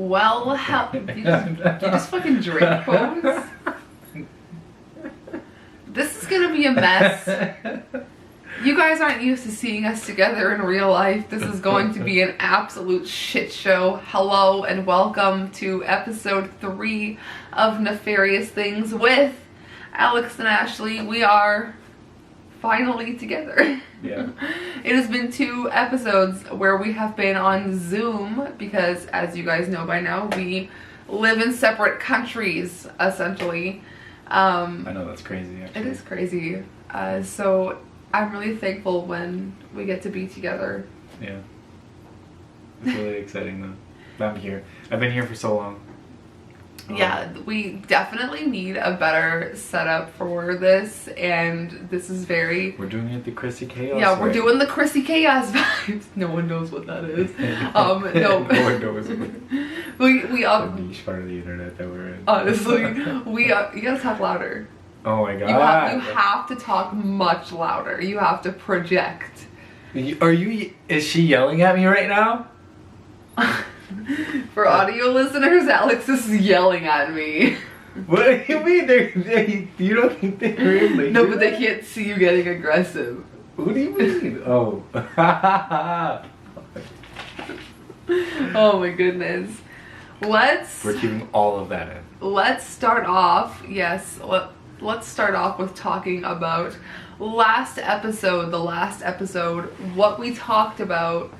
Well, how you just fucking drink pose? This is gonna be a mess. You guys aren't used to seeing us together in real life. This is going to be an absolute shit show. Hello and welcome to episode 3 of Nefarious Things with Alex and Ashley. We are finally together. Yeah. It has been 2 episodes where we have been on Zoom because, as you guys know by now, we live in separate countries, essentially. I know, that's crazy, actually. It is crazy. So I'm really thankful when we get to be together. Yeah. It's really exciting, though. I'm here. I've been here for so long. Yeah, we definitely need a better setup for this, and this is very... We're doing it the Chrissy Chaos Yeah, we're way. doing the Chrissy Chaos vibes. No one knows what that is. No. No one knows. we The niche part of the internet that we're in. Honestly, you gotta talk louder. Oh my god. You have to talk much louder. You have to project. Is she yelling at me right now? For audio listeners, Alex is yelling at me. What do you mean? You don't think they're really? No, but they can't see you getting aggressive. What do you mean? Oh. Oh my goodness. We're keeping all of that in. Let's start off. Yes, let's start off with talking about the last episode, what we talked about.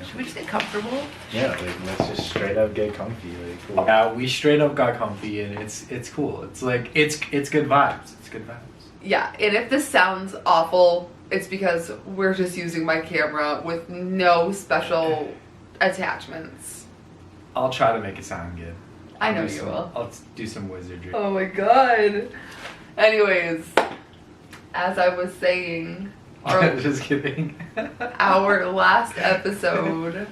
Should we just get comfortable? Yeah, let's just straight up get comfy. Yeah, we straight up got comfy, and it's cool. It's it's good vibes. It's good vibes. Yeah, and if this sounds awful, it's because we're just using my camera with no special attachments. I'll try to make it sound good. I know you will. I'll do some wizardry. Oh my god. Anyways, as I was saying, just kidding. our last episode,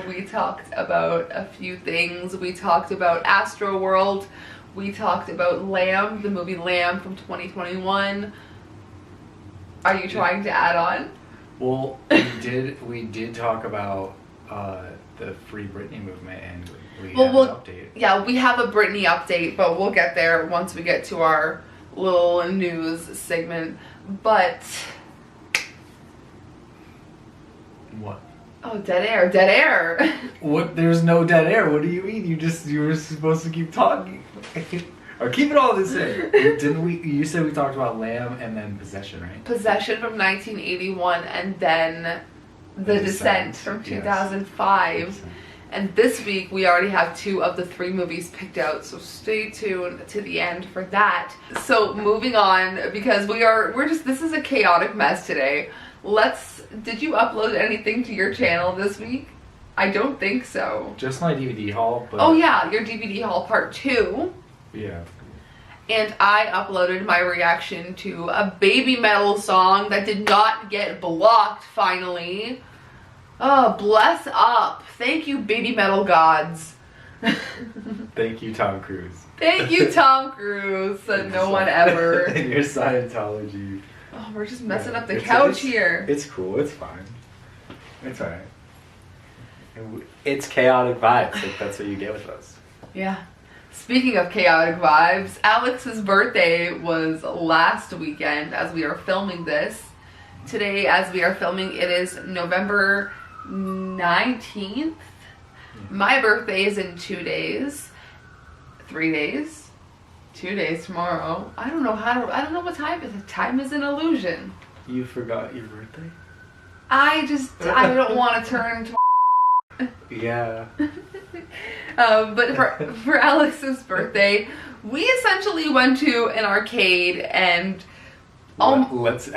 we talked about a few things. We talked about Astro World. We talked about Lamb, the movie Lamb from 2021. Are you trying to add on? Well, we did talk about the Free Britney movement, and we have an update. Yeah, we have a Britney update, but we'll get there once we get to our little news segment. But what? Oh, dead air. What? There's no dead air. What do you mean? You were supposed to keep talking. Or keep it all the same. Didn't we? You said we talked about Lamb and then Possession, right? Possession from 1981, and then The Descent from 2005. Yes. And this week we already have 2 of the 3 movies picked out, so stay tuned to the end for that. So moving on, because this is a chaotic mess today. Did you upload anything to your channel this week? I don't think so. Just my DVD haul. But oh yeah, your DVD haul part 2. Yeah. And I uploaded my reaction to a Baby Metal song that did not get blocked finally. Oh, bless up. Thank you, Baby Metal gods. Thank you, Tom Cruise. Thank you, Tom Cruise. No one ever. And your Scientology. Oh, we're just messing up the couch here. It's cool. It's fine. It's alright. It's chaotic vibes. Like, that's what you get with us. Yeah. Speaking of chaotic vibes, Alex's birthday was last weekend as we are filming this. Today, as we are filming, it is November 19th. My birthday is in 2 days. 3 days. 2 days tomorrow. I don't know what time it is. Time is an illusion. You forgot your birthday? I don't want to turn to yeah. But for Alex's birthday, we essentially went to an arcade and let's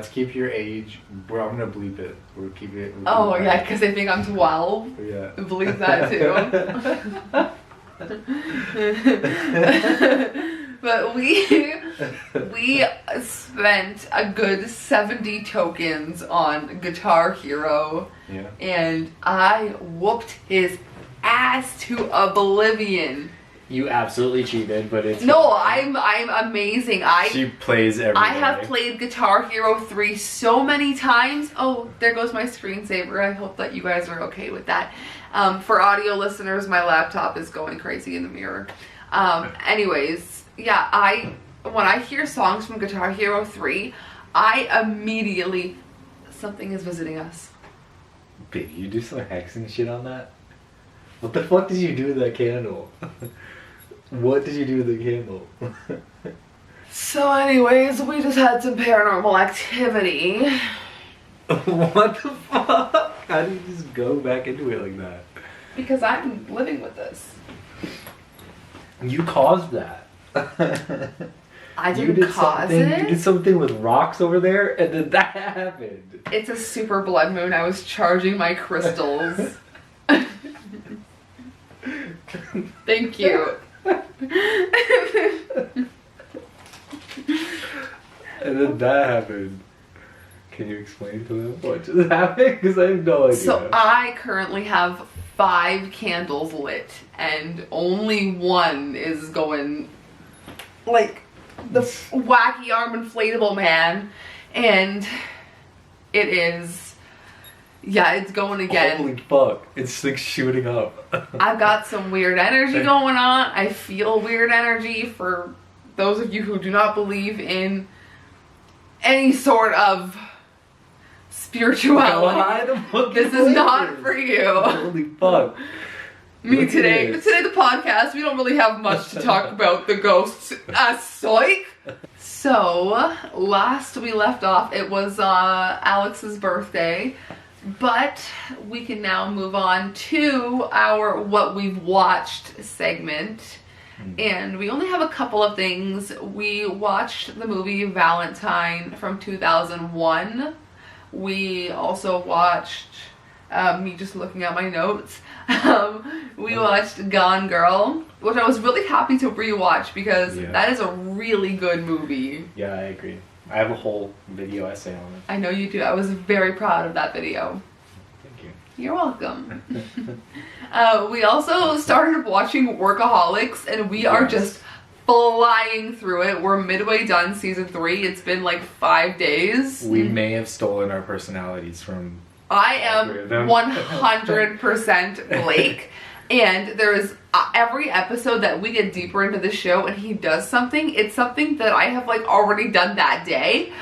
keep your age. I'm gonna bleep it. We're keeping it. Oh yeah, because I think I'm 12. Yeah. Believe that too. But we spent a good 70 tokens on Guitar Hero. Yeah. And I whooped his ass to oblivion. You absolutely cheated, but it's No, fine. I'm amazing. She plays every I day. have played Guitar Hero 3 so many times. Oh, there goes my screensaver. I hope that you guys are okay with that. For audio listeners, my laptop is going crazy in the mirror. Anyways, yeah, when I hear songs from Guitar Hero 3, I immediately, something is visiting us. Baby, you do some hexing shit on that? What the fuck did you do with that candle? What did you do with the candle? So anyways, we just had some paranormal activity. What the fuck? How do you just go back into it like that? Because I'm living with this. You caused that. I didn't cause it. You did something with rocks over there, and then that happened. It's a super blood moon. I was charging my crystals. Thank you. And then that happened. Can you explain to them what just happened? Because I have no idea. So I currently have 5 candles lit, and only one is going like the wacky arm inflatable man, and it is. Yeah, it's going again. Holy fuck. It's like shooting up. I've got some weird energy going on. I feel weird energy. For those of you who do not believe in any sort of spirituality, this is not for you. Holy fuck. Me today. Today the podcast, we don't really have much to talk about the ghosts. Psych! So, last we left off, it was Alex's birthday. But we can now move on to our what we've watched segment. And we only have a couple of things. We watched the movie Valentine from 2001. We also watched, me just looking at my notes, we watched Gone Girl, which I was really happy to rewatch because that is a really good movie. Yeah, I agree. I have a whole video essay on it. I know you do. I was very proud of that video. Thank you. You're welcome. We also started watching Workaholics, and we are just flying through it. We're midway done season 3. It's been like 5 days. We may have stolen our personalities from... I am 100% Blake. And there is every episode that we get deeper into the show and he does something, it's something that I have like already done that day.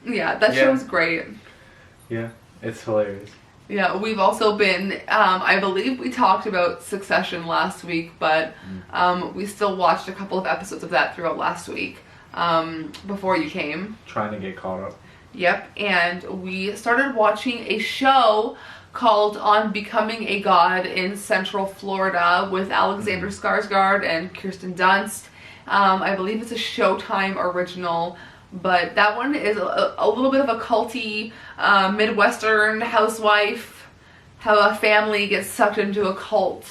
Yeah, that show's great. Yeah, it's hilarious. Yeah, we've also been, I believe we talked about Succession last week, but we still watched a couple of episodes of that throughout last week before you came. Trying to get caught up. Yep, and we started watching a show called On Becoming a God in Central Florida with Alexander Skarsgård and Kirsten Dunst. I believe it's a Showtime original, but that one is a little bit of a culty Midwestern housewife, how a family gets sucked into a cult.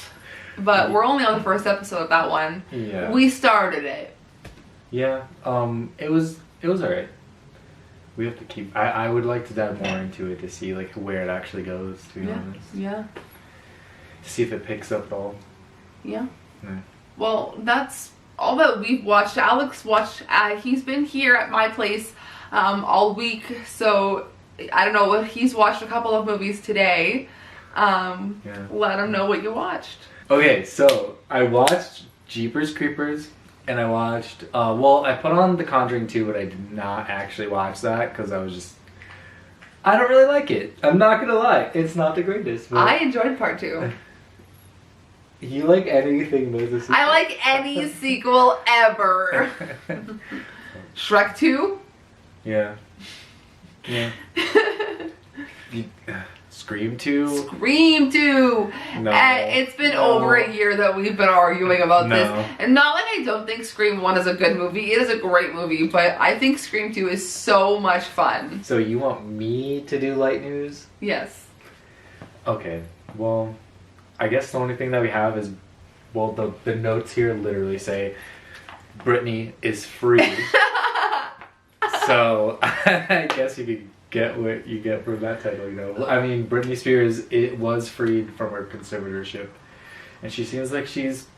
But we're only on the first episode of that one. Yeah. We started it. Yeah, it was alright. We have to keep... I would like to dive more into it to see like where it actually goes, to be honest. Yeah. To see if it picks up at all. Yeah. Well, that's all that we've watched. Alex watched... he's been here at my place all week, so I don't know. He's watched a couple of movies today. Let him know what you watched. Okay, so I watched Jeepers Creepers. And I watched, I put on The Conjuring 2, but I did not actually watch that because I was just, I don't really like it. I'm not going to lie. It's not the greatest. But I enjoyed part 2. You like anything with a sequel? I like any sequel ever. Shrek 2? Yeah. Yeah. Scream 2? Scream 2! No. It's been over a year that we've been arguing about this. No. And not like I don't think Scream 1 is a good movie. It is a great movie, but I think Scream 2 is so much fun. So you want me to do light news? Yes. Okay. Well, I guess the only thing that we have is, well, the notes here literally say, Britney is free. So I guess you could get what you get from that title, you know. I mean, Britney Spears, it was freed from her conservatorship, And she seems like she's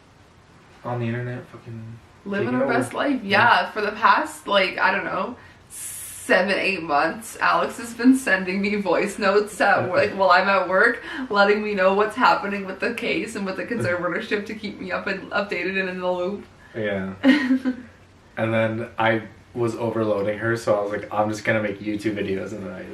on the internet fucking living taking her over. best life. Yeah, for the past, like, I don't know, 7-8 months, Alex has been sending me voice notes while I'm at work, letting me know what's happening with the case and with the conservatorship to keep me updated and in the loop. Yeah. And then I was overloading her, so I was like, I'm just gonna make YouTube videos, and then I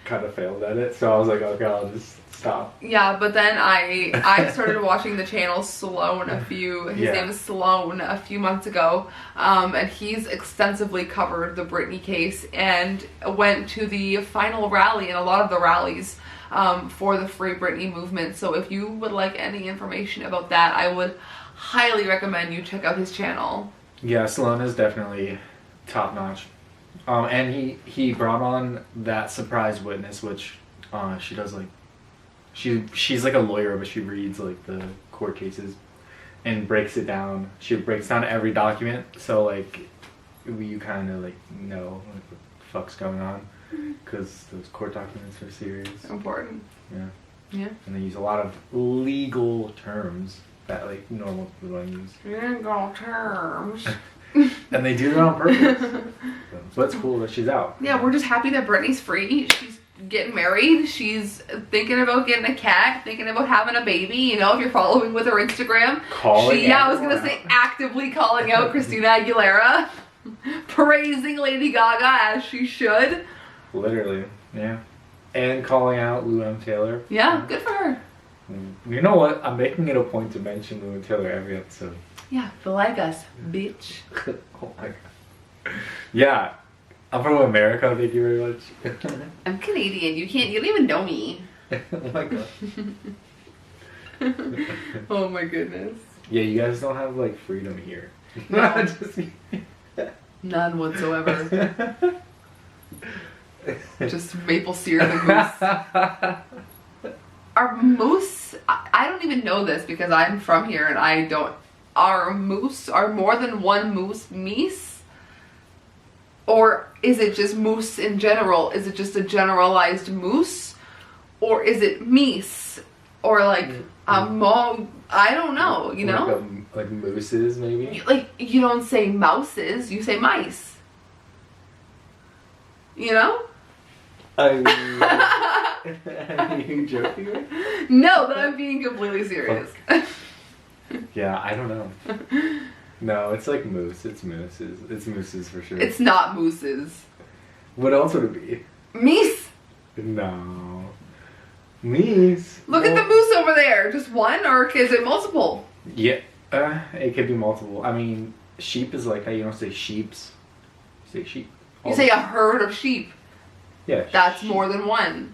kind of failed at it. So I was like, okay, I'll just stop. Yeah, but then I started watching the channel Sloan his name is Sloan, a few months ago, and he's extensively covered the Britney case and went to the final rally and a lot of the rallies for the Free Britney movement. So if you would like any information about that, I would highly recommend you check out his channel. Yeah, Sloan is definitely top notch. And he brought on that surprise witness, which she does like. She's like a lawyer, but she reads like the court cases and breaks it down. She breaks down every document, so like you kind of like know like what the fuck's going on, because those court documents are serious. Important. Yeah. Yeah. And they use a lot of legal terms that like normal people don't use. Legal terms. And they do it on purpose. So it's cool that she's out. Yeah, we're just happy that Britney's free. She's getting married. She's thinking about getting a cat, thinking about having a baby. You know, if you're following with her Instagram. I was going to say actively calling out Christina Aguilera. Praising Lady Gaga as she should. Literally, yeah. And calling out Lou M. Taylor. Yeah, good for her. You know what? I'm making it a point to mention Lou M. Taylor every episode. Yeah, feel like us, bitch. Oh my god. Yeah. I'm from America, thank you very much. I'm Canadian. You don't even know me. Oh my god. Oh my goodness. Yeah, you guys don't have like freedom here. No. Just None whatsoever. Just maple syrup and moose. Are moose, I don't even know this because I'm from here and I don't, are more than one moose meese? Or is it just moose in general? Is it just a generalized moose? Or is it meese? Or like I don't know, you know? Like mooses, maybe? Like, you don't say mouses, you say mice. You know? Are you joking? No, but I'm being completely serious. Yeah, I don't know. No, it's like moose. It's mooses. It's mooses for sure. It's not mooses. What else would it be? Meese. No. Meese. Look at the moose over there. Just one, or is it multiple? Yeah, it could be multiple. I mean, sheep is like how you don't say sheeps. You say sheep. You say a herd of sheep. Yeah. That's more than one.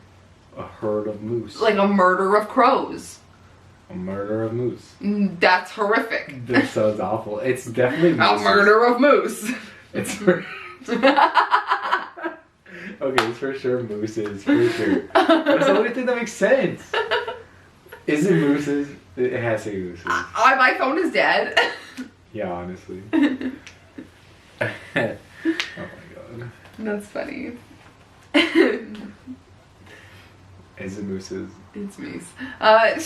A herd of moose. Like a murder of crows. A murder of moose. That's horrific. That sounds awful. It's definitely mooses. A murder of moose. It's for... Okay, it's for sure mooses, for sure. That's the only thing that makes sense. Is it mooses? It has to be mooses. My phone is dead. Yeah, honestly. Oh my god. That's funny. Is it mooses? It's Meese. God.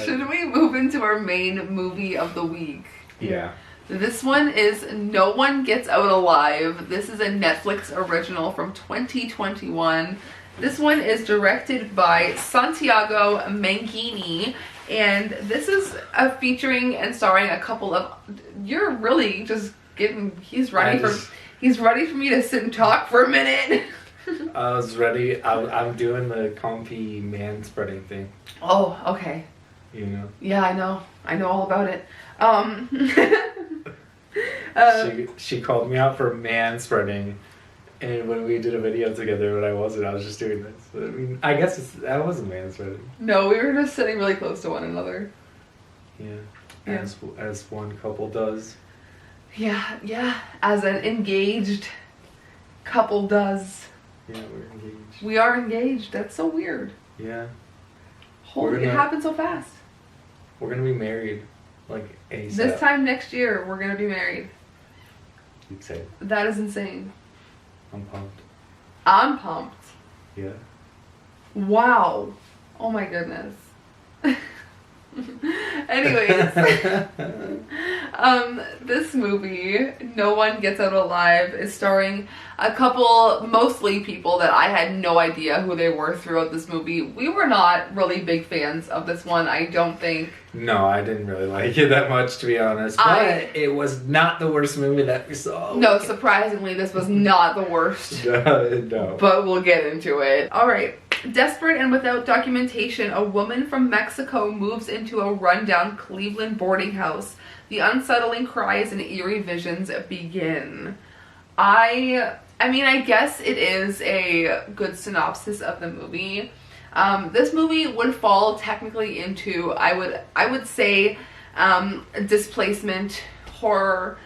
Should we move into our main movie of the week? Yeah. This one is No One Gets Out Alive. This is a Netflix original from 2021. This one is directed by Santiago Mangini, and this is featuring and starring a couple of... You're really just getting... He's ready for me to sit and talk for a minute. I was ready. I'm doing the comfy man spreading thing. Oh, okay. You know? Yeah, I know. I know all about it. She called me out for man spreading, and when we did a video together, but I wasn't. I was just doing this. I mean, I guess that wasn't man spreading. No, we were just sitting really close to one another. Yeah. Yeah. As one couple does. Yeah. As an engaged couple does. Yeah, we're engaged. We are engaged. That's so weird. Yeah. Holy, it happened so fast. We're gonna be married, like ASAP. This time next year, we're gonna be married. Excited. That is insane. I'm pumped. I'm pumped. Yeah. Wow. Oh my goodness. Anyways, this movie, No One Gets Out Alive, is starring a couple, mostly people that I had no idea who they were throughout this movie. We were not really big fans of this one, I don't think. No, I didn't really like it that much, to be honest. But it was not the worst movie that we saw. No, surprisingly, this was not the worst. No. But we'll get into it. Alright. Desperate and without documentation, a woman from Mexico moves into a rundown Cleveland boarding house. The unsettling cries and eerie visions begin. I mean, I guess it is a good synopsis of the movie. This movie would fall technically into, I would say, displacement horror,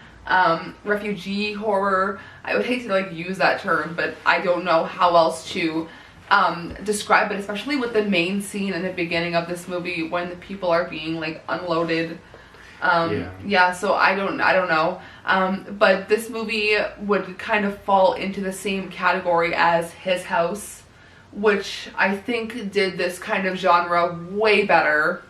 refugee horror. I would hate to like use that term, but I don't know how else to describe it, especially with the main scene in the beginning of this movie when the people are being like unloaded. Yeah, so I don't know. But this movie would kind of fall into the same category as His House, which I think did this kind of genre way better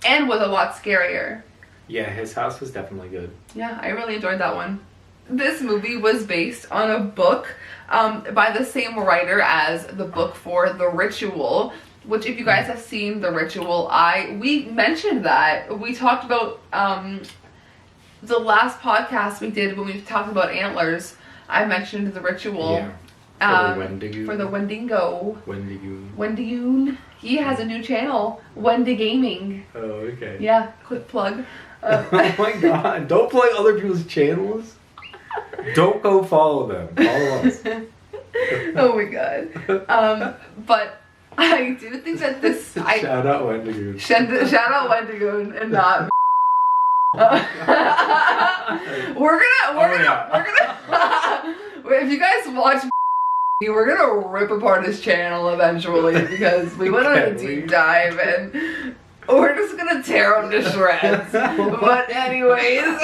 and was a lot scarier. Yeah, His House was definitely good. Yeah, I really enjoyed that one. This movie was based on a book by the same writer as the book for The Ritual, which if you guys have seen The Ritual, we mentioned that. We talked about the last podcast we did when we talked about antlers. I mentioned The Ritual. Yeah. For the Wendigo. For the Wendigo. Wendigoon. Wendigoon. He has a new channel, Wendy Gaming. Oh, okay. Yeah, quick plug. Oh my god, don't plug other people's channels. Don't go follow them. Follow us. Oh my god. But I do think that this... Shout out Wendigo. Shout out Wendigo and not... we're gonna if you guys watch we're gonna rip apart his channel eventually because we went on a deep dive and we're just gonna tear him to shreds. But anyways,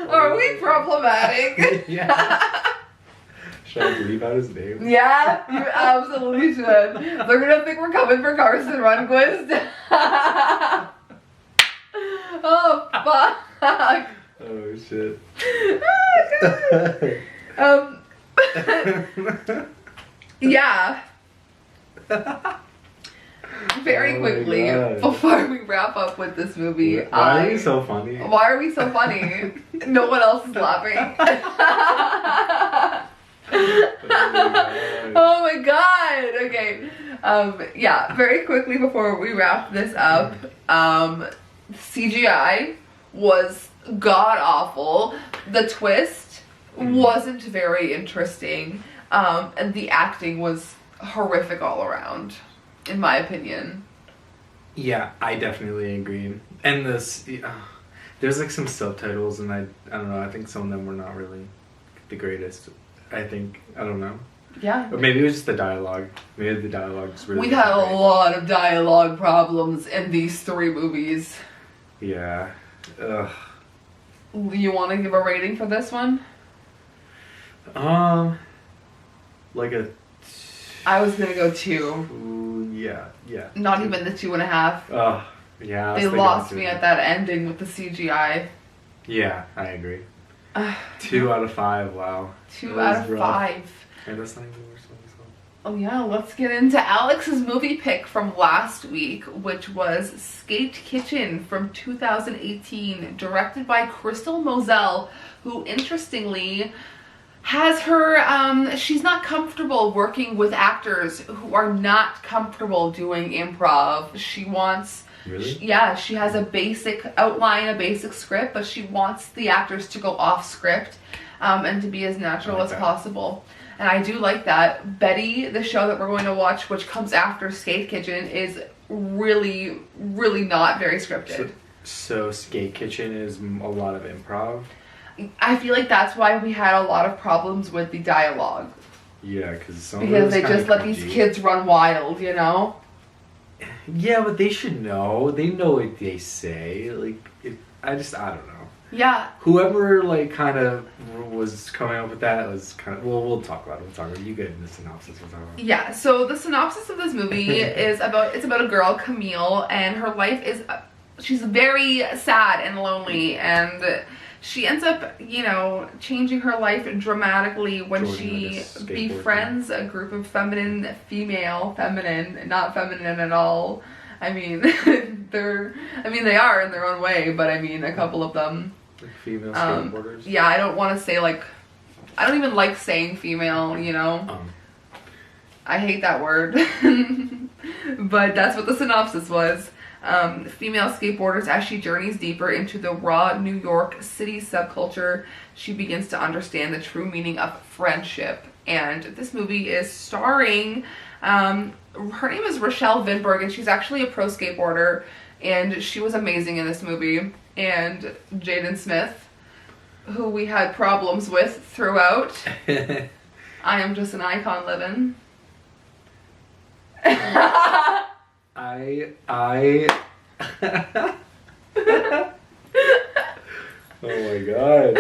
are we problematic? Yeah. Should I leave out his name? Yeah, you absolutely should. They're gonna think we're coming for Carson Runquist. Oh fuck. Oh shit. Oh god. Yeah. Very quickly, before we wrap up with this movie, why are we so funny? Why are we so funny? No one else is laughing. Oh my god. Okay. Yeah, very quickly before we wrap this up, CGI was god awful. The twist wasn't very interesting. And the acting was horrific all around, in my opinion. Yeah, I definitely agree. And this, there's like some subtitles, and I don't know. I think some of them were not really the greatest. I don't know. Yeah. Or maybe it was just the dialogue. Maybe the dialogue was really. We had a lot of dialogue problems in these three movies. Yeah. Ugh. You want to give a rating for this one? Like a. I was gonna go 2. Ooh, yeah. Not even the 2.5. Yeah. They lost me at that ending with the CGI. Yeah, I agree. 2 out of 5. Wow. 2 out of 5. And that's not even the worst one. Oh yeah, let's get into Alex's movie pick from last week, which was Skate Kitchen from 2018, directed by Crystal Moselle, who interestingly has her, she's not comfortable working with actors who are not comfortable doing improv. She wants... Really? Yeah, she has a basic outline, a basic script, but she wants the actors to go off script and to be as natural as possible. And I do like that. Betty, the show that we're going to watch, which comes after Skate Kitchen, is really, really not very scripted. So Skate Kitchen is a lot of improv? I feel like that's why we had a lot of problems with the dialogue. Yeah, because they just let these kids run wild, you know? Yeah, but they should know. They know what they say. Like, I don't know. Yeah. Whoever like kind of was coming up with that was kind of, well, we'll talk about it. You get in the synopsis. We'll talk about it. Yeah, so the synopsis of this movie is about a girl, Camille, and her life is, she's very sad and lonely, and she ends up, you know, changing her life dramatically when she befriends a group of feminine, not feminine at all. I mean, they are in their own way, but I mean, a couple of them. Like female skateboarders? Yeah, I don't want to say, like, I don't even like saying female, you know? I hate that word. But that's what the synopsis was. Female skateboarders, as she journeys deeper into the raw New York City subculture, she begins to understand the true meaning of friendship. And this movie is starring, her name is Rochelle Vinberg, and she's actually a pro skateboarder, and she was amazing in this movie. And Jaden Smith, who we had problems with throughout. I am just an icon living. Oh my god.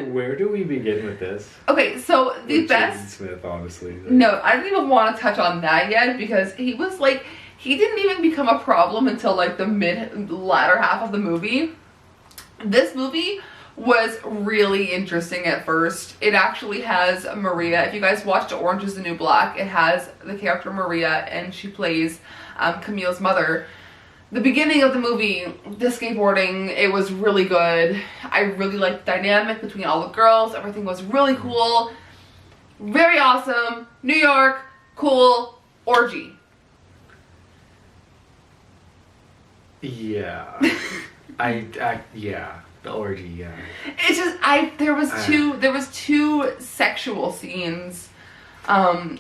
Where do we begin with this? Okay, so the with best. Jaden Smith, honestly. No, I don't even want to touch on that yet because he was like, he didn't even become a problem until like the latter half of the movie. This movie was really interesting at first. It actually has Maria. If you guys watched Orange is the New Black, it has the character Maria, and she plays Camille's mother. The beginning of the movie, the skateboarding, it was really good. I really liked the dynamic between all the girls. Everything was really cool. Very awesome. New York, cool, orgy. Yeah. Yeah. The orgy, yeah. It's just, there was two sexual scenes.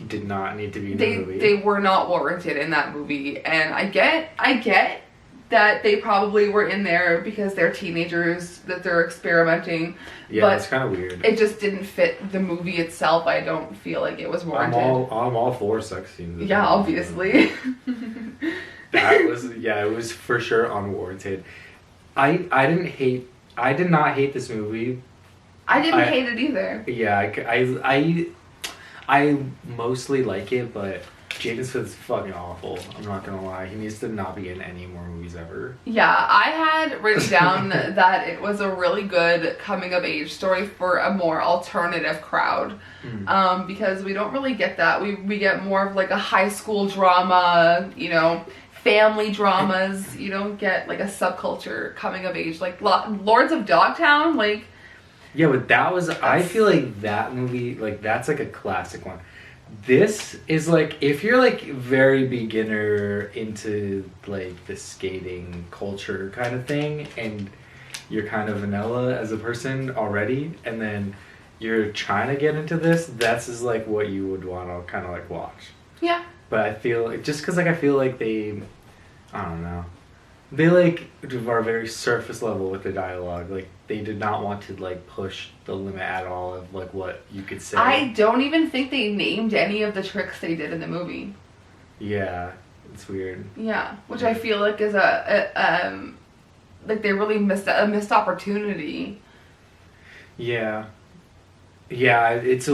Did not need to be in the movie. They were not warranted in that movie, and I get that they probably were in there because they're teenagers, that they're experimenting. Yeah, but it's kind of weird. It just didn't fit the movie itself. I don't feel like it was warranted. I'm all for sex scenes. Yeah, obviously. It was for sure unwarranted. I did not hate this movie. I didn't hate it either. Yeah, I mostly like it, but Jaden Smith's fucking awful. I'm not gonna lie. He needs to not be in any more movies ever. Yeah, I had written down that it was a really good coming of age story for a more alternative crowd. Because we don't really get that. We get more of like a high school drama, you know, family dramas. You don't get like a subculture coming of age like Lords of Dogtown, like. Yeah, but I feel like that movie, like, that's like a classic one. This is like, if you're like very beginner into like the skating culture kind of thing, and you're kind of vanilla as a person already, and then you're trying to get into this, that's is like what you would want to kind of like watch. Yeah. But I feel, just because like I feel like they, I don't know. They like are very surface level with the dialogue. Like they did not want to like push the limit at all of like what you could say. I don't even think they named any of the tricks they did in the movie. Yeah, it's weird. Yeah, which I feel like is like they really missed a missed opportunity. Yeah, it's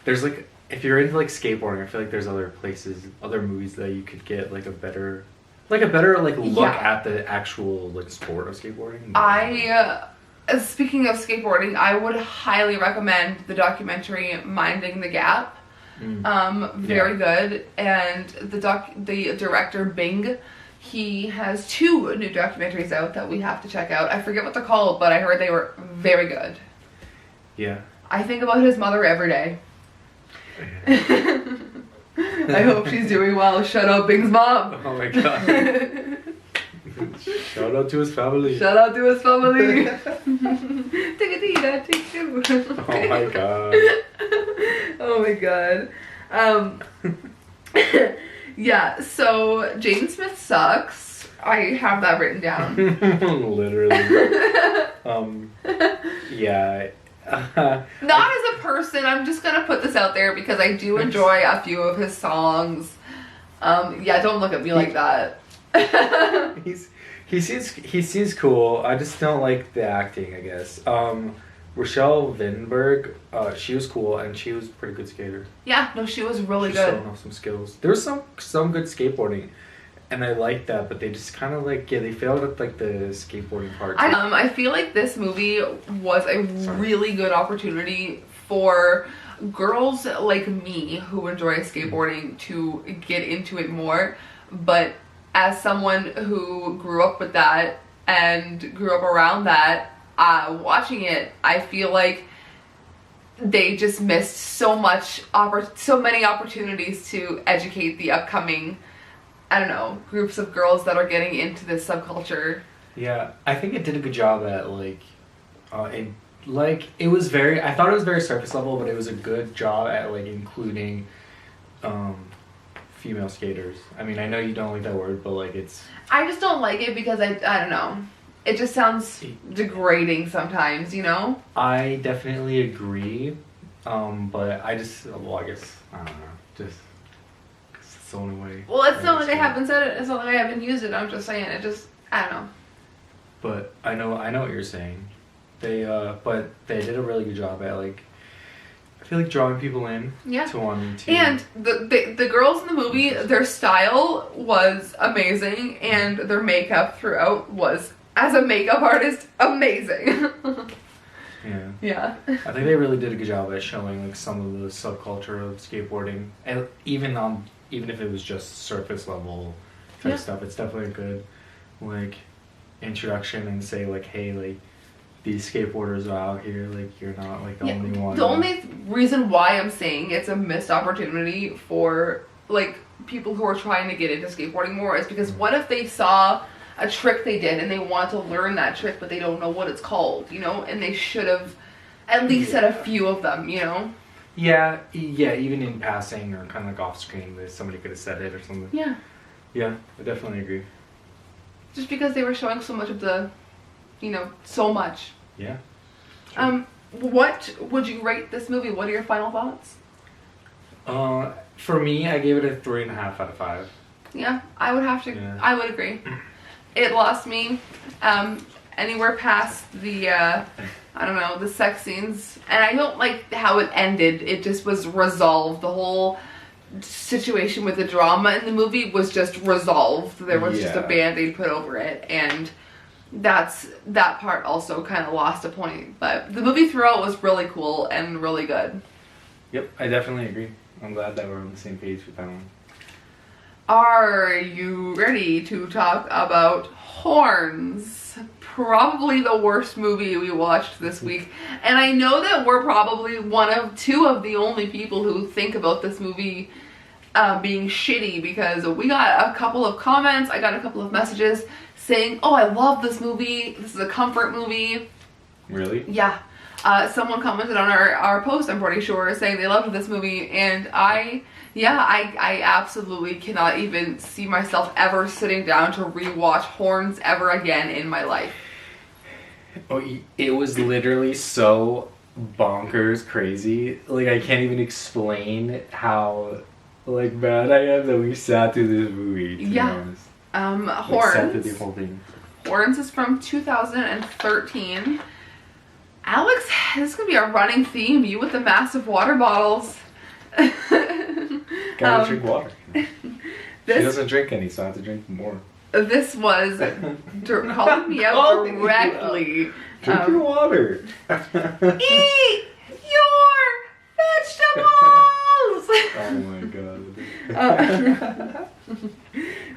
there's like, if you're into like skateboarding, I feel like there's other movies that you could get like a better look at the actual like sport of skateboarding. Speaking of skateboarding, I would highly recommend the documentary Minding the Gap. Very good. And the director Bing, he has 2 new documentaries out that we have to check out. I forget what they're called, but I heard they were very good. Yeah. I think about his mother every day. I hope she's doing well. Shout out Bing's mom. Oh my god. Shout out to his family. Shout out to his family. Oh my god. Oh my god. Yeah, so Jaden Smith sucks. I have that written down. Literally. Yeah. Not as a person, I'm just gonna put this out there because I do enjoy a few of his songs. Yeah, don't look at me like that. He seems cool. I just don't like the acting, I guess. Rochelle Vinberg, she was cool and she was a pretty good skater. Yeah, no, she was really She's good. showing off some skills. There was some good skateboarding, and I liked that, but they just kind of like they failed at like the skateboarding part. I feel like this movie was a really good opportunity for girls like me who enjoy skateboarding to get into it more, but as someone who grew up with that and grew up around that, watching it, I feel like they just missed so many opportunities to educate the upcoming, I don't know, groups of girls that are getting into this subculture. Yeah, I think it did a good job at it was very, I thought it was very surface level, but it was a good job at like including female skaters. I mean, I know you don't like that word, but like I just don't like it because I don't know. It just sounds degrading sometimes, you know? I definitely agree, but I guess, I don't know, just it's the only way. Well, it's not like I haven't said it, it's not like I haven't used it, I'm just saying it just, I don't know. But I know what you're saying. But they did a really good job at like, I feel like drawing people in to wanting to. And the girls in the movie, their style was amazing, and their makeup throughout was, as a makeup artist, amazing. Yeah. I think they really did a good job at showing like some of the subculture of skateboarding, and even if it was just surface level type stuff, it's definitely a good like introduction and say like, hey, like these skateboarders are out here, like you're not like the only one. The only reason why I'm saying it's a missed opportunity for like people who are trying to get into skateboarding more is because what if they saw a trick they did and they want to learn that trick but they don't know what it's called, you know, and they should have at least said a few of them, you know? Yeah, even in passing or kind of like off screen, somebody could have said it or something. Yeah, I definitely agree. Just because they were showing so much of the, you know, so much. Yeah. Sure. What would you rate this movie? What are your final thoughts? For me, I gave it a 3.5 out of 5. Yeah, I would have to. Yeah. I would agree. It lost me anywhere past the I don't know, the sex scenes, and I don't like how it ended. It just was resolved. The whole situation with the drama in the movie was just resolved. There was just a band-aid put over it, and that part also kind of lost a point. But the movie throughout was really cool and really good. Yep, I definitely agree. I'm glad that we're on the same page with that one. Are you ready to talk about Horns? Probably the worst movie we watched this week. And I know that we're probably two of the only people who think about this movie being shitty, because we got a couple of comments, I got a couple of messages saying, oh, I love this movie, this is a comfort movie. Really? Yeah. Someone commented on our post, I'm pretty sure, saying they loved this movie, and I absolutely cannot even see myself ever sitting down to rewatch Horns ever again in my life. Oh, it was literally so bonkers crazy. Like, I can't even explain how like mad I am that we sat through this movie, to be honest. Horns. Sat through the whole thing. Horns is from 2013. Alex, this is gonna be a running theme. You with the massive water bottles. Gotta drink water. She doesn't drink any, so I have to drink more. This was calling me out directly. Drink your water. Eat your vegetables. Oh my god.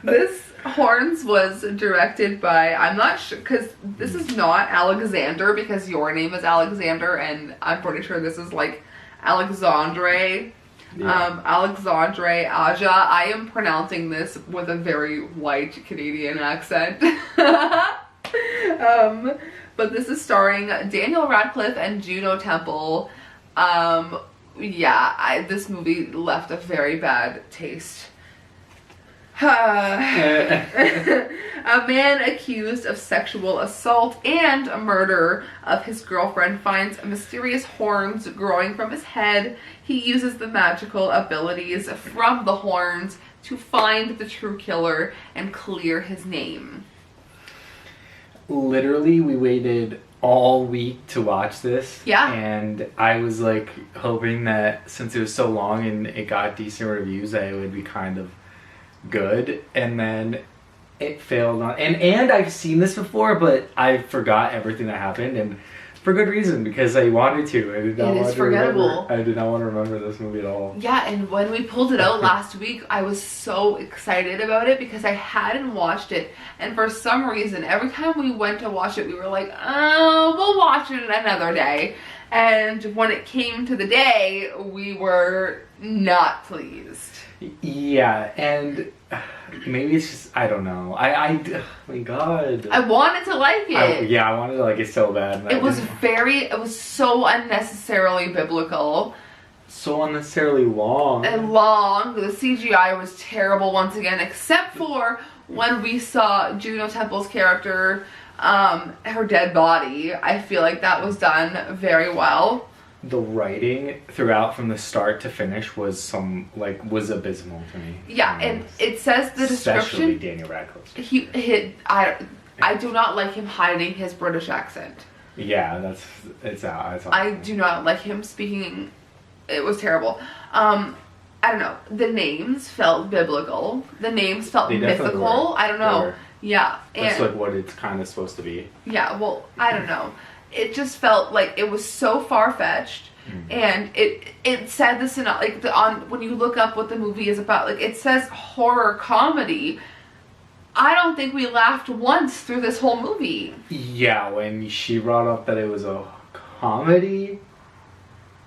This Horns was directed by, I'm not sure, because this is not Alexander, because your name is Alexander, and I'm pretty sure this is like Alexandre. Alexandre Aja. I am pronouncing this with a very white Canadian accent. But this is starring Daniel Radcliffe and Juno Temple. This movie left a very bad taste. A man accused of sexual assault and murder of his girlfriend finds mysterious horns growing from his head. He uses the magical abilities from the horns to find the true killer and clear his name. Literally, we waited all week to watch this. Yeah. And I was like hoping that since it was so long and it got decent reviews, that it would be kind of good. And then it failed on. And I've seen this before, but I forgot everything that happened, and for good reason, because I wanted to. I did not want to remember. I did not want to remember this movie at all. Yeah, and when we pulled it out last week, I was so excited about it because I hadn't watched it, and for some reason, every time we went to watch it, we were like, "Oh, we'll watch it another day." And when it came to the day, we were not pleased. Yeah, and maybe it's just, I don't know. Oh my god. I wanted to like it. I wanted to like it so bad. It was so unnecessarily biblical. So unnecessarily long. And long. The CGI was terrible once again, except for when we saw Juno Temple's character, her dead body. I feel like that was done very well. The writing throughout from the start to finish was abysmal to me. Yeah, and it says the description. Especially Daniel Radcliffe. I do not like him hiding his British accent. Yeah, it's out. I do not like him speaking. It was terrible. I don't know. The names felt biblical. The names felt mythical. I don't know. Yeah. That's like what it's kind of supposed to be. Yeah, well, I don't know. It just felt like it was so far-fetched, and it said this in when you look up what the movie is about, like it says horror comedy. I don't think we laughed once through this whole movie. Yeah, when she brought up that it was a comedy.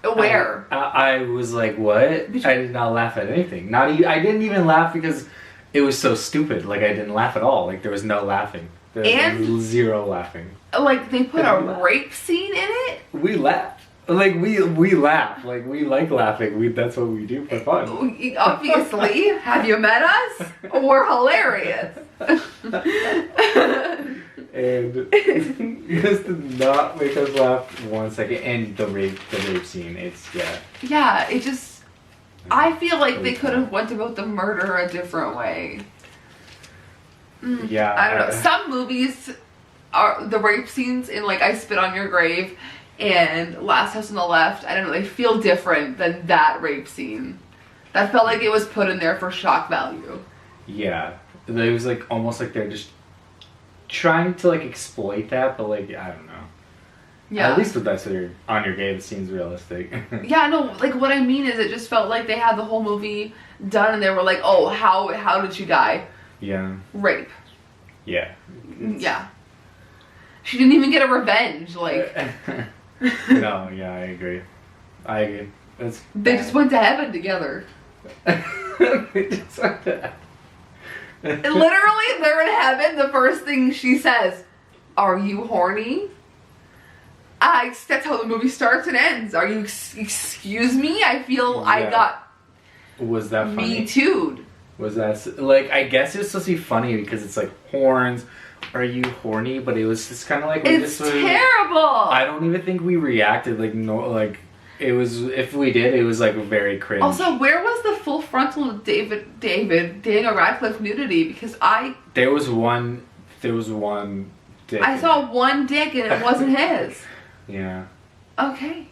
Where? I was like, what? I did not laugh at anything. I didn't even laugh because it was so stupid. Like, I didn't laugh at all. Like, there was no laughing. There was zero laughing. Like, they put a rape scene in it? We laughed. Like, we laugh. Like, we like laughing. That's what we do for fun. Obviously. Have you met us? We're hilarious. And this did not make us laugh 1 second. And the rape scene, Yeah, it just, I feel like they could have went about the murder a different way. Yeah. I don't know. Some movies are the rape scenes in like I Spit on Your Grave and Last House on the Left. I don't know. They feel different than that rape scene. That felt like it was put in there for shock value. Yeah. It was like almost like they're just trying to like exploit that, but like I don't know. Yeah. At least with that, so on your game, it seems realistic. Yeah, no, like what I mean is it just felt like they had the whole movie done and they were like, oh, how did she die? Yeah. Rape. Yeah. Yeah. She didn't even get a revenge, like. No, yeah, I agree. They just went to heaven together. They just went to heaven. Literally, they're in heaven. The first thing she says, "Are you horny?" That's how the movie starts and ends. Are you? Excuse me. I feel I got. Was that funny? Me too'd. Was that like? I guess it was supposed to be funny because it's like horns. Are you horny? But it was just kind of like it's terrible. I don't even think we reacted it was. If we did, it was like very cringe. Also, where was the full frontal Daniel Radcliffe nudity? Because there was one dick. I saw one dick and it wasn't his. Yeah. Okay.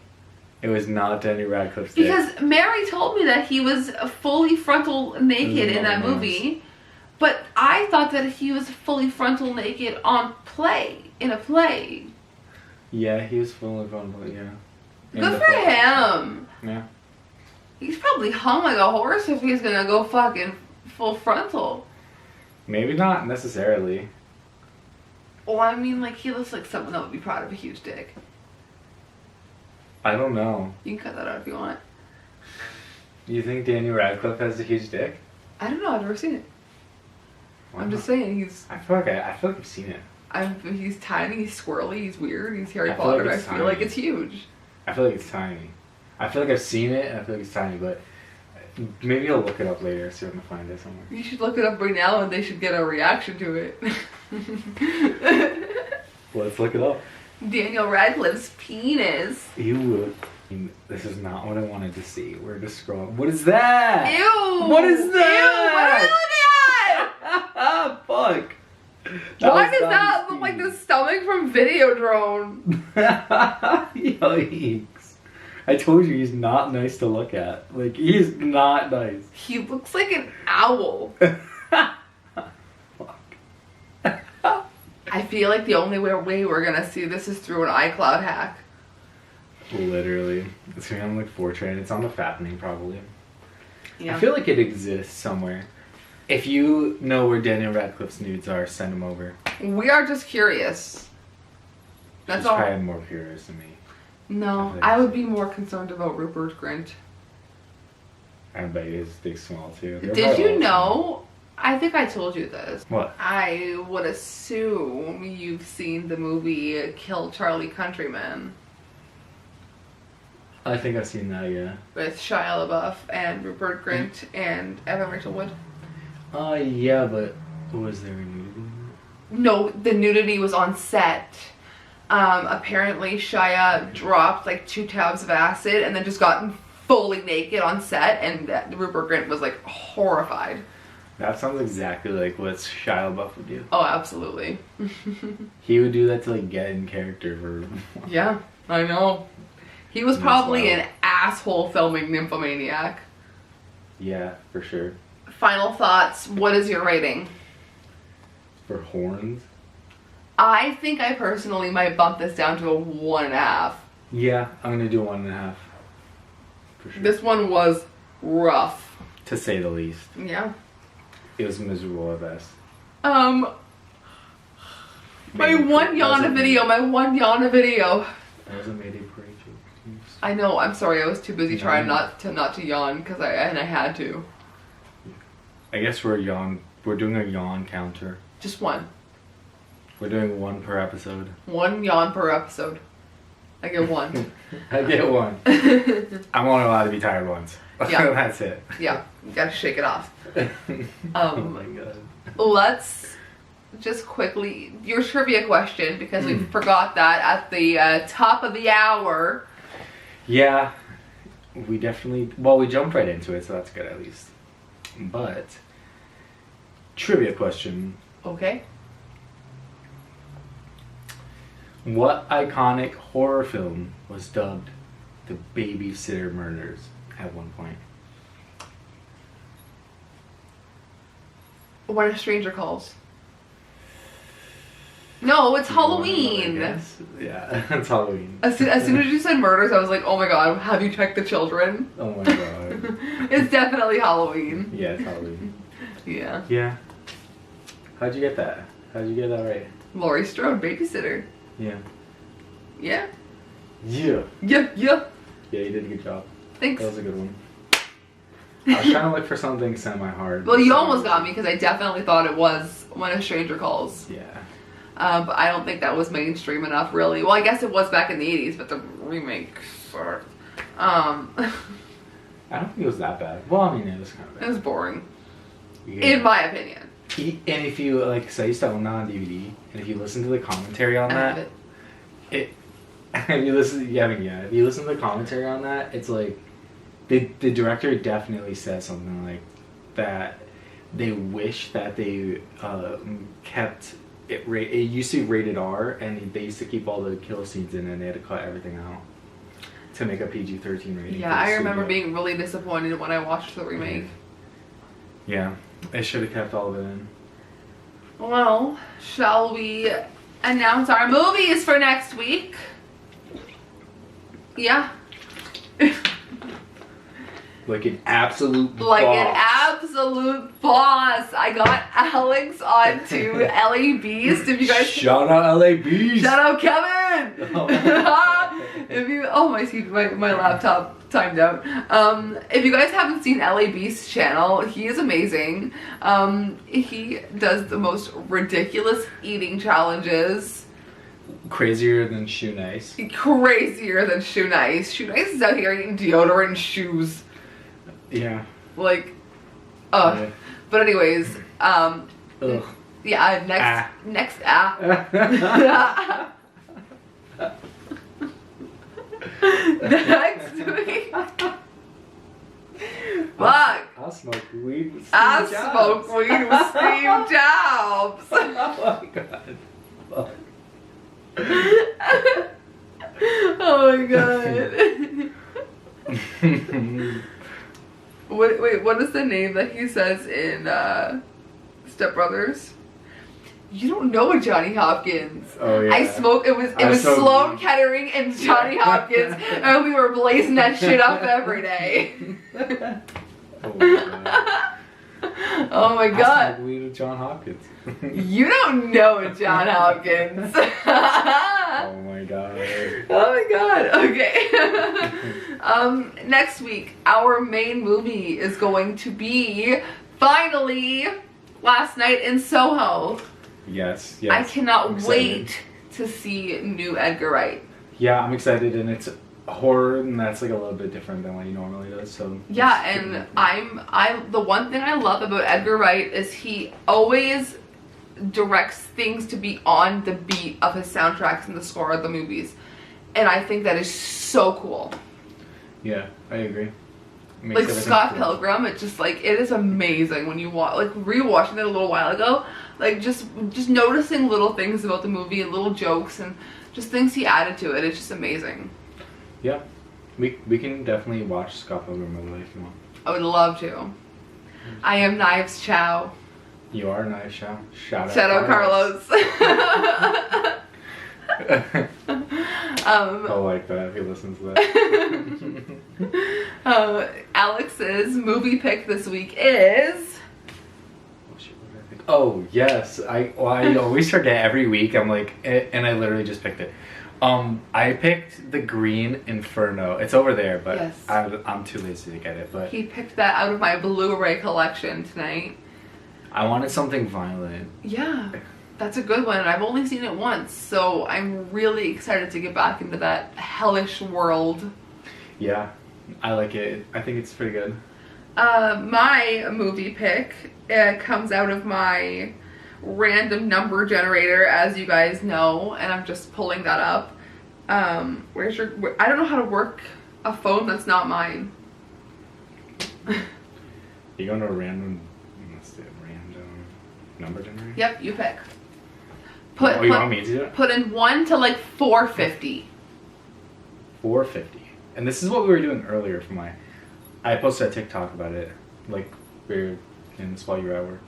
It was not Daniel Radcliffe's dick. Because Mary told me that he was fully frontal naked in that movie. But I thought that he was fully frontal naked in a play. Yeah, he was fully frontal, yeah. Good for him. Yeah. He's probably hung like a horse if he's gonna go fucking full frontal. Maybe not necessarily. Well, I mean, like, he looks like someone that would be proud of a huge dick. I don't know. You can cut that out if you want. You think Daniel Radcliffe has a huge dick? I don't know. I've never seen it. Wow. I'm just saying I feel like I've seen it. He's tiny. He's squirrely. He's weird. He's Harry Potter. I feel like it's huge. I feel like it's tiny. I feel like I've seen it and I feel like it's tiny, but maybe I'll look it up later, see if I can find it somewhere. You should look it up right now and they should get a reaction to it. Let's look it up. Daniel Radcliffe's penis. Ew. This is not what I wanted to see. We're just scrolling. What is that? Ew. What is that? Ew, what is that? Fuck. Why does that look like the stomach from Videodrome? Yikes. I told you he's not nice to look at. Like, he's not nice. He looks like an owl. Fuck. I feel like the only way we're gonna see this is through an iCloud hack. Literally. It's gonna be on like 4chan. It's on the Fappening probably. Yeah. I feel like it exists somewhere. If you know where Daniel Radcliffe's nudes are, send them over. We are just curious. That's She's all. probably more curious than me. No, I would be more concerned about Rupert Grint. I bet his dick's small too. They're Did you all know? I think I told you this. What? I would assume you've seen the movie Kill Charlie Countryman I think I've seen that, yeah. with Shia LaBeouf and Rupert Grint and Evan Rachel Wood. Yeah, but was there nudity? No, the nudity was on set. Apparently Shia dropped like 2 tabs of acid and then just got fully naked on set, and Rupert Grint was like horrified. That sounds exactly like what Shia LaBeouf would do. Oh, absolutely. He would do that to like get in character for... Yeah, I know. He was probably an asshole filming Nymphomaniac. Yeah, for sure. Final thoughts. What is your rating? For horns? I think I personally might bump this down to a 1.5. Yeah, I'm gonna do 1.5. For sure. This one was rough. To say the least. Yeah. It was miserable at best. My one yawn video. That was a Mayday Parade joke. I know. I'm sorry. I was too busy trying not to yawn because I had to. I guess we're doing a yawn counter. Just one. We're doing 1 per episode. 1 yawn per episode. I get 1. I get 1. I'm only allowed to be tired once. Yeah. That's it. Yeah. You gotta shake it off. Oh my god. Let's just quickly your trivia question, because we forgot that at the top of the hour. Yeah, we definitely. Well, we jumped right into it, so that's good at least. But trivia question: Okay. what iconic horror film was dubbed "The Babysitter Murders" at one point? When a Stranger Calls. No, it's Halloween. Yeah, it's Halloween. As soon as you said murders, I was like, oh my god, have you checked the children? Oh my god. It's definitely Halloween. Yeah, it's Halloween. Yeah. Yeah. How'd you get that? How'd you get that right? Laurie Strode, babysitter. Yeah. Yeah. Yeah. Yeah, yeah. Yeah, you did a good job. Thanks. That was a good one. I was trying to look for something semi-hard. Well, you almost got me, because I definitely thought it was When a Stranger Calls. Yeah. But I don't think that was mainstream enough, really. Well, I guess it was back in the 80s, but the remake sucked. I don't think it was that bad. Well, I mean, it was kind of bad. It was boring. Yeah. In my opinion. And if you, like, so I used to own that on DVD, and if you listen to the commentary on that, if you listen to the commentary on that, it's like, the director definitely says something like that they wish that they kept it, it used to be rated R, and they used to keep all the kill scenes in, and they had to cut everything out to make a PG-13 rating. Yeah, I remember being really disappointed when I watched the remake. Yeah, they should have kept all of it in. Well, shall we announce our movies for next week? Yeah. Like an absolute boss. Like an absolute boss. I got Alex onto LA Beast. If you guys shout out LA Beast. Shout out Kevin. My laptop timed out. If you guys haven't seen LA Beast's channel, he is amazing. He does the most ridiculous eating challenges. Crazier than Shoe Nice. Crazier than Shoe Nice. Shoe Nice is out here eating deodorant and shoes. Yeah. Like, Yeah. But anyways, Ugh. yeah, next. Next week. Fuck. I'll smoke weed with Steve I Jobs. smoke weed with Steve Jobs. Oh my god. Fuck. Oh my god. Wait, what is the name that he says in Step Brothers? You don't know Johnny Hopkins. Oh yeah. It was so Sloan Kettering and Johnny Hopkins, and we were blazing that shit up every day. Oh my god. Oh my I god. smoke weed with John Hopkins. You don't know John Hopkins. Oh my god. Oh my god. Okay. Next week, our main movie is going to be finally Last Night in Soho. Yes. I cannot I'm excited. wait to see new Edgar Wright. Yeah, I'm excited, and it's horror, and that's like a little bit different than what he normally does. So Yeah, and the one thing I love about Edgar Wright is he always directs things to be on the beat of his soundtracks and the score of the movies, and I think that is so cool. Yeah, I agree. Makes Like everything Scott cool. Pilgrim, it just like it is amazing when you watch, like rewatching it a little while ago, like just noticing little things about the movie and little jokes and just things he added to it. It's just amazing. Yeah, we can definitely watch Scott Pilgrim by the way if you want. I would love to. I am Knives Chow. You are nice, Shout out. Shout out Carlos. I like that if he listens to that. Alex's movie pick this week is. Oh, shit, what did I think? Oh yes, I always forget every week. I'm like, and I literally just picked it. I picked The Green Inferno. It's over there, but Yes. I'm too lazy to get it. But He picked that out of my Blu-ray collection tonight. I wanted something violent. Yeah, that's a good one. I've only seen it once, so I'm really excited to get back into that hellish world. Yeah, I like it. I think it's pretty good. My movie pick comes out of my random number generator, as you guys know, and I'm just pulling that up. I don't know how to work a phone that's not mine. You go to a random number generator? Yep, you pick. You want me to do it? Put in 1 to like 450. 450. And this is what we were doing earlier for my... I posted a TikTok about it. Like, we were in this while you were at work.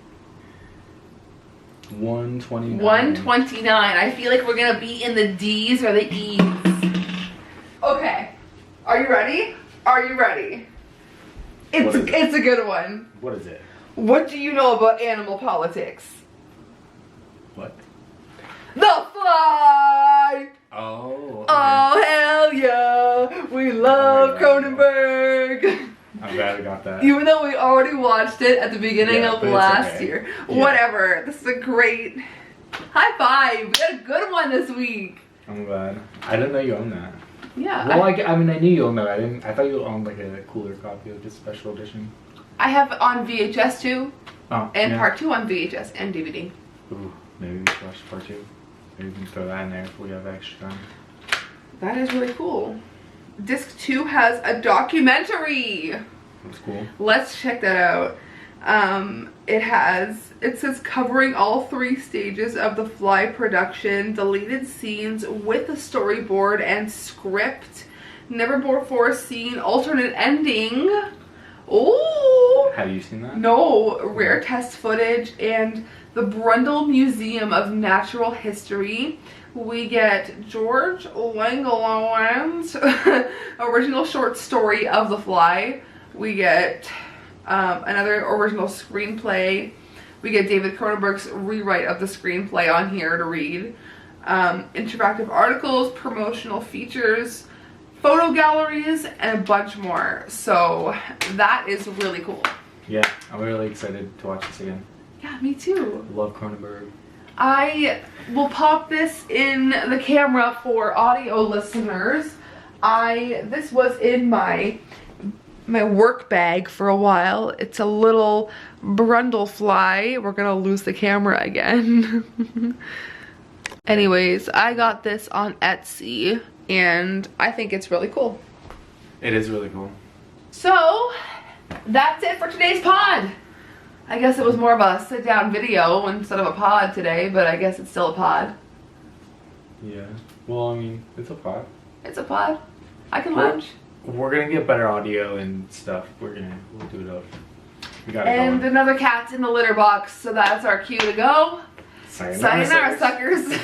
129. 129. I feel like we're gonna be in the D's or the E's. Okay. Are you ready? Are you ready? It's a good one. What is it? What do you know about animal politics? What? The Fly! Oh. Okay. Oh, hell yeah! We love Cronenberg! I'm glad I got that. Even though we already watched it at the beginning of but it's last okay. year. Yeah. Whatever. This is a great... High five! We got a good one this week! I'm glad. I didn't know you owned that. Yeah. Well, I mean, I knew you owned that. I thought you owned like a cooler copy of this special edition. I have it on VHS too, Oh, and yeah. part 2 on VHS and DVD. Ooh, maybe we should watch part 2. Maybe we can throw that in there if we have extra time. That is really cool. Disc 2 has a documentary. That's cool. Let's check that out. It says covering all 3 stages of the Fly production, deleted scenes with a storyboard and script, never before seen alternate ending. Oh! Have you seen that? No, rare test footage and the Brundle Museum of Natural History. We get George Langland's original short story of The Fly. We get another original screenplay. We get David Cronenberg's rewrite of the screenplay on here to read. Interactive articles, promotional features, photo galleries, and a bunch more. So that is really cool. Yeah, I'm really excited to watch this again. Yeah, me too. Love Cronenberg. I will pop this in the camera for audio listeners. This was in my work bag for a while. It's a little Brundle fly. We're gonna lose the camera again. Anyways, I got this on Etsy and I think it's really cool. It is really cool. So, that's it for today's pod. I guess it was more of a sit-down video instead of a pod today, but I guess it's still a pod. Yeah. Well, I mean, it's a pod. It's a pod. I can lounge. We're gonna get better audio and stuff. We'll do it up. We got it And going. another cat's in the litter box, so that's our cue to go. Sayonara, Sayonara, suckers.